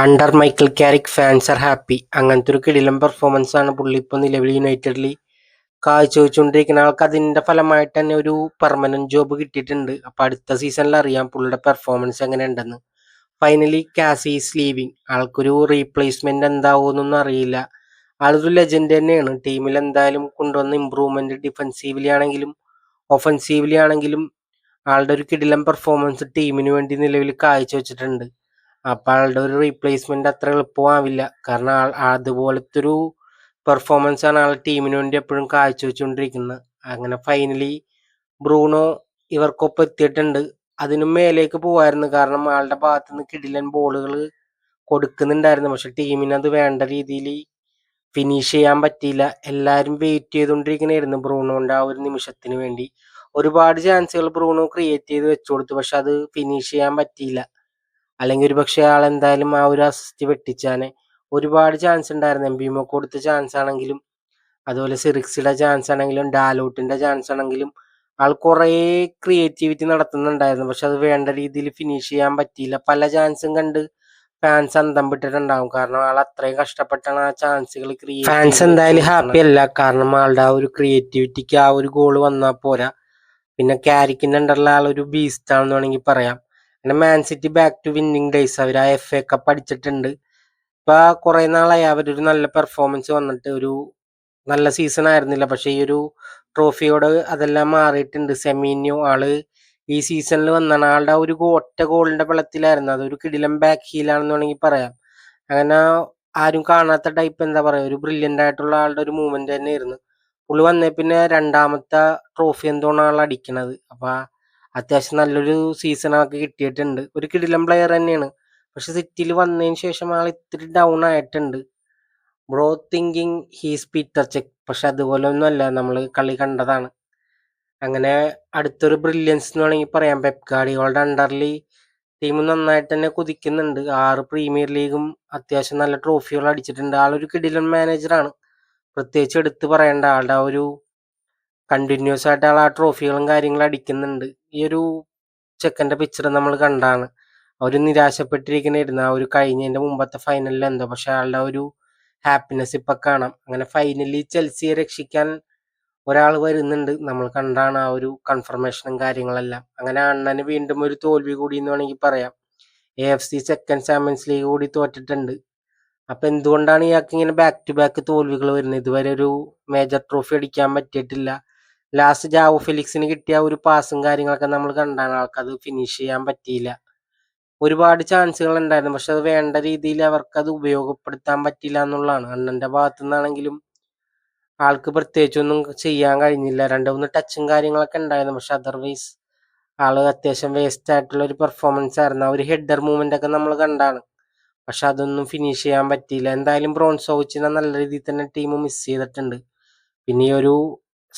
Under Michael കാരിക് fans are happy. അങ്ങനത്തെ ഒരു കിടിലൻ പെർഫോമൻസ് ആണ് പുള്ളി ഇപ്പോൾ നിലവിൽ യുണൈറ്റഡിൽ കാഴ്ചവെച്ചുകൊണ്ടിരിക്കുന്ന ആൾക്ക് അതിൻ്റെ ഫലമായിട്ട് തന്നെ ഒരു പെർമനന്റ് ജോബ് കിട്ടിയിട്ടുണ്ട്. അപ്പോൾ അടുത്ത സീസണിൽ അറിയാം പുള്ളിയുടെ പെർഫോമൻസ് എങ്ങനെ ഉണ്ടെന്ന്. ഫൈനലി കാസി ഈസ് ലീവിങ്. ആൾക്കൊരു റീപ്ലേസ്മെന്റ് എന്താവുമെന്നൊന്നും അറിയില്ല. ആളൊരു ലെജൻഡ് തന്നെയാണ്. ടീമിൽ എന്തായാലും കൊണ്ടുവന്ന ഇമ്പ്രൂവ്മെന്റ് ഡിഫെൻസീവ്ലി ആണെങ്കിലും ഒഫൻസീവ്ലി ആണെങ്കിലും ആളുടെ ഒരു കിടിലൻ പെർഫോമൻസ് ടീമിന് വേണ്ടി നിലവിൽ കാഴ്ചവെച്ചിട്ടുണ്ട്. അപ്പോൾ ആളുടെ ഒരു റീപ്ലേസ്മെന്റ് അത്ര എളുപ്പമാവില്ല. കാരണം അതുപോലത്തെ ഒരു പെർഫോമൻസ് ആണ് ആൾ ടീമിന് വേണ്ടി എപ്പോഴും കാഴ്ചവെച്ചുകൊണ്ടിരിക്കുന്നത്. അങ്ങനെ ഫൈനലി ബ്രൂണോ ഇവർക്കൊപ്പം എത്തിയിട്ടുണ്ട്. അതിനും മേലേക്ക് പോവായിരുന്നു. കാരണം ആളുടെ ഭാഗത്ത് നിന്ന് കിടിലൻ ബോളുകൾ കൊടുക്കുന്നുണ്ടായിരുന്നു. പക്ഷെ ടീമിന് അത് വേണ്ട രീതിയിൽ ഫിനിഷ് ചെയ്യാൻ പറ്റിയില്ല. എല്ലാവരും വെയിറ്റ് ചെയ്തുകൊണ്ടിരിക്കണായിരുന്നു ബ്രൂണോന്റെ ആ ഒരു നിമിഷത്തിന് വേണ്ടി. ഒരുപാട് ചാൻസുകൾ ബ്രൂണോ ക്രിയേറ്റ് ചെയ്ത് വെച്ചു കൊടുത്തു. പക്ഷെ അത് ഫിനിഷ് ചെയ്യാൻ പറ്റിയില്ല. അല്ലെങ്കിൽ ഒരു പക്ഷേ ആൾ എന്തായാലും ആ ഒരു അസിസ്റ്റ് വെട്ടിച്ചാനെ. ഒരുപാട് ചാൻസ് ഉണ്ടായിരുന്നു. എംബിമോ കൊടുത്ത ചാൻസ് ആണെങ്കിലും അതുപോലെ സിറിക്സിയുടെ ചാൻസ് ആണെങ്കിലും ഡാലോട്ടിന്റെ ചാൻസ് ആണെങ്കിലും ആൾ കുറേ ക്രിയേറ്റിവിറ്റി നടത്തുന്നുണ്ടായിരുന്നു. പക്ഷെ അത് വേണ്ട രീതിയിൽ ഫിനിഷ് ചെയ്യാൻ പറ്റിയില്ല. പല ചാൻസും കണ്ട് ഫാൻസ് അന്തം വിട്ടിട്ടുണ്ടാവും. കാരണം ആൾ അത്രയും കഷ്ടപ്പെട്ടാണ് ആ ചാൻസുകൾ ക്രിയേറ്റ് ഫാൻസ് എന്തായാലും ഹാപ്പി അല്ല. കാരണം ആളുടെ ആ ഒരു ക്രിയേറ്റിവിറ്റിക്ക് ആ ഒരു ഗോൾ വന്നാൽ പോരാ. പിന്നെ കാരിക്കിന്റെ അണ്ടറിലെ ആളൊരു ബീസ്റ്റ് ആണെന്ന് വേണമെങ്കിൽ പറയാം. പിന്നെ Man City back to winning days. അവർ ആ FA കപ്പ് അടിച്ചിട്ടുണ്ട്. ഇപ്പൊ കുറെ നാളായി അവരൊരു നല്ല പെർഫോമൻസ് വന്നിട്ട്. ഒരു നല്ല സീസൺ ആയിരുന്നില്ല. പക്ഷെ ഈ ഒരു ട്രോഫിയോട് അതെല്ലാം മാറിയിട്ടുണ്ട്. സെമീന്യോ ആള് ഈ സീസണിൽ വന്നാണ്. ആളുടെ ഒരു ഒറ്റ ഗോളിന്റെ ബലത്തിലായിരുന്നു. അതൊരു കിടിലൻ ബാക്ക് ഹീലാണെന്ന് വേണമെങ്കിൽ പറയാം. അങ്ങനെ ആരും കാണാത്ത ടൈപ്പ് എന്താ പറയാ, ഒരു ബ്രില്യൻ്റ് ആയിട്ടുള്ള ആളുടെ ഒരു മൂവ്മെന്റ് തന്നെയായിരുന്നു. പുള്ളി വന്നേ പിന്നെ രണ്ടാമത്തെ ട്രോഫി എന്തോന്നാണ് ആൾ അടിക്കണത്. അപ്പൊ അത്യാവശ്യം നല്ലൊരു സീസൺ ആൾക്ക് കിട്ടിയിട്ടുണ്ട്. ഒരു കിടിലൻ പ്ലെയർ തന്നെയാണ്. പക്ഷെ സിറ്റിയിൽ വന്നതിന് ശേഷം ആൾ ഇത്തിരി ഡൗൺ ആയിട്ടുണ്ട്. Bro thinking he's Peter check. പക്ഷെ അതുപോലെ ഒന്നും അല്ല, നമ്മൾ കളി കണ്ടതാണ്. അങ്ങനെ അടുത്തൊരു ബ്രില്യൻസ് എന്ന് വേണമെങ്കിൽ പറയാം. പെപ് ഗാർഡിയോളയുടെ അണ്ടറിൽ ടീം നന്നായിട്ട് തന്നെ കുതിക്കുന്നുണ്ട്. 6 പ്രീമിയർ ലീഗും അത്യാവശ്യം നല്ല ട്രോഫികൾ അടിച്ചിട്ടുണ്ട്. ആളൊരു കിടിലൻ മാനേജറാണ്. പ്രത്യേകിച്ച് എടുത്ത് പറയേണ്ട ആളുടെ ആ ഒരു കണ്ടിന്യൂസ് ആയിട്ട് ആൾ ആ ട്രോഫികളും കാര്യങ്ങളും അടിക്കുന്നുണ്ട്. ഈ ഒരു ചെക്കൻ്റെ പിക്ചർ നമ്മൾ കണ്ടാണ്. അവർ നിരാശപ്പെട്ടിരിക്കണായിരുന്നു ആ ഒരു കഴിഞ്ഞതിൻ്റെ മുമ്പത്തെ ഫൈനലിൽ എന്തോ. പക്ഷെ ആളുടെ ഒരു ഹാപ്പിനെസ് ഇപ്പം കാണാം. അങ്ങനെ ഫൈനലി ചെൽസിയെ രക്ഷിക്കാൻ ഒരാൾ വരുന്നുണ്ട്. നമ്മൾ കണ്ടാണ് ആ ഒരു കൺഫർമേഷനും കാര്യങ്ങളെല്ലാം. അങ്ങനെ അണ്ണന് വീണ്ടും ഒരു തോൽവി കൂടി എന്ന് വേണമെങ്കിൽ പറയാം. AFC സെക്കൻഡ് ചാമ്പ്യൻസ് ലീഗ് കൂടി തോറ്റിട്ടുണ്ട്. അപ്പൊ എന്തുകൊണ്ടാണ് ഇയാൾക്ക് ഇങ്ങനെ ബാക്ക് ടു ബാക്ക് തോൽവികൾ വരുന്നത്? ഇതുവരെ ഒരു മേജർ ട്രോഫി അടിക്കാൻ പറ്റിയിട്ടില്ല. ലാസ്റ്റ് ജാവോ ഫെലിക്സിന് കിട്ടിയ ഒരു പാസും കാര്യങ്ങളൊക്കെ നമ്മൾ കണ്ടാണ്. ആൾക്കത് ഫിനിഷ് ചെയ്യാൻ പറ്റിയില്ല. ഒരുപാട് ചാൻസുകൾ ഉണ്ടായിരുന്നു. പക്ഷെ അത് വേണ്ട രീതിയിൽ അവർക്കത് ഉപയോഗപ്പെടുത്താൻ പറ്റില്ല എന്നുള്ളതാണ്. അണ്ണന്റെ ഭാഗത്തു നിന്നാണെങ്കിലും ആൾക്ക് പ്രത്യേകിച്ചൊന്നും ചെയ്യാൻ കഴിഞ്ഞില്ല. 2-3 ടച്ചും കാര്യങ്ങളൊക്കെ ഉണ്ടായിരുന്നു. പക്ഷെ അതർവൈസ് ആള് അത്യാവശ്യം വേസ്റ്റ് ആയിട്ടുള്ള ഒരു പെർഫോമൻസ് ആയിരുന്നു. ആ ഒരു ഹെഡർ മൂവ്മെന്റ് ഒക്കെ നമ്മൾ കണ്ടാണ്. പക്ഷെ അതൊന്നും ഫിനിഷ് ചെയ്യാൻ പറ്റിയില്ല. എന്തായാലും ബ്രോൺസോവിച്ചിനെ നല്ല രീതിയിൽ തന്നെ ടീം മിസ് ചെയ്തിട്ടുണ്ട്. പിന്നെ ഈ ഒരു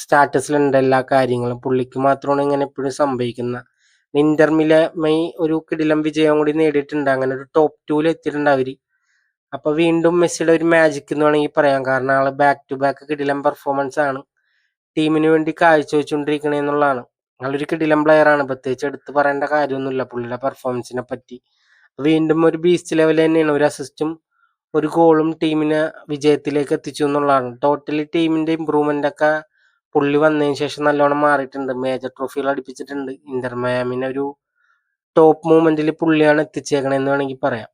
സ്റ്റാറ്റസിലുണ്ട് എല്ലാ കാര്യങ്ങളും. പുള്ളിക്ക് മാത്രമാണ് ഇങ്ങനെ എപ്പോഴും സംഭവിക്കുന്നത്. ഇന്റർ മിലാൻ ഒരു കിടിലം വിജയം കൂടി നേടിയിട്ടുണ്ട്. അങ്ങനെ ഒരു ടോപ്പ് 2 എത്തിയിട്ടുണ്ട് അവര്. അപ്പൊ വീണ്ടും മെസ്സിയുടെ ഒരു മാജിക് എന്ന് വേണമെങ്കിൽ പറയാം. കാരണം ആള് ബാക്ക് ടു ബാക്ക് കിടിലം പെർഫോമൻസ് ആണ് ടീമിന് വേണ്ടി കാഴ്ചവെച്ചുകൊണ്ടിരിക്കണേ എന്നുള്ളതാണ്. ആളൊരു കിടിലം പ്ലെയർ ആണ്. പ്രത്യേകിച്ച് എടുത്ത് പറയേണ്ട കാര്യമൊന്നുമില്ല പുള്ളിയുടെ പെർഫോമൻസിനെ പറ്റി. വീണ്ടും ഒരു ബീസ്റ്റ് ലെവൽ തന്നെയാണ്. ഒരു അസിസ്റ്റും ഒരു ഗോളും ടീമിനെ വിജയത്തിലേക്ക് എത്തിച്ചു എന്നുള്ളതാണ്. ടോട്ടലി ടീമിന്റെ ഇമ്പ്രൂവ്മെന്റ് ഒക്കെ പുള്ളി വന്നതിന് ശേഷം നല്ലോണം മാറിയിട്ടുണ്ട്. മേജർ ട്രോഫികൾ അടുപ്പിച്ചിട്ടുണ്ട്. ഇന്റർ മയാമിനെ ഒരു ടോപ്പ് മൂവ്മെന്റിൽ പുള്ളിയാണ് എത്തിച്ചേക്കണെന്ന് വേണമെങ്കിൽ പറയാം.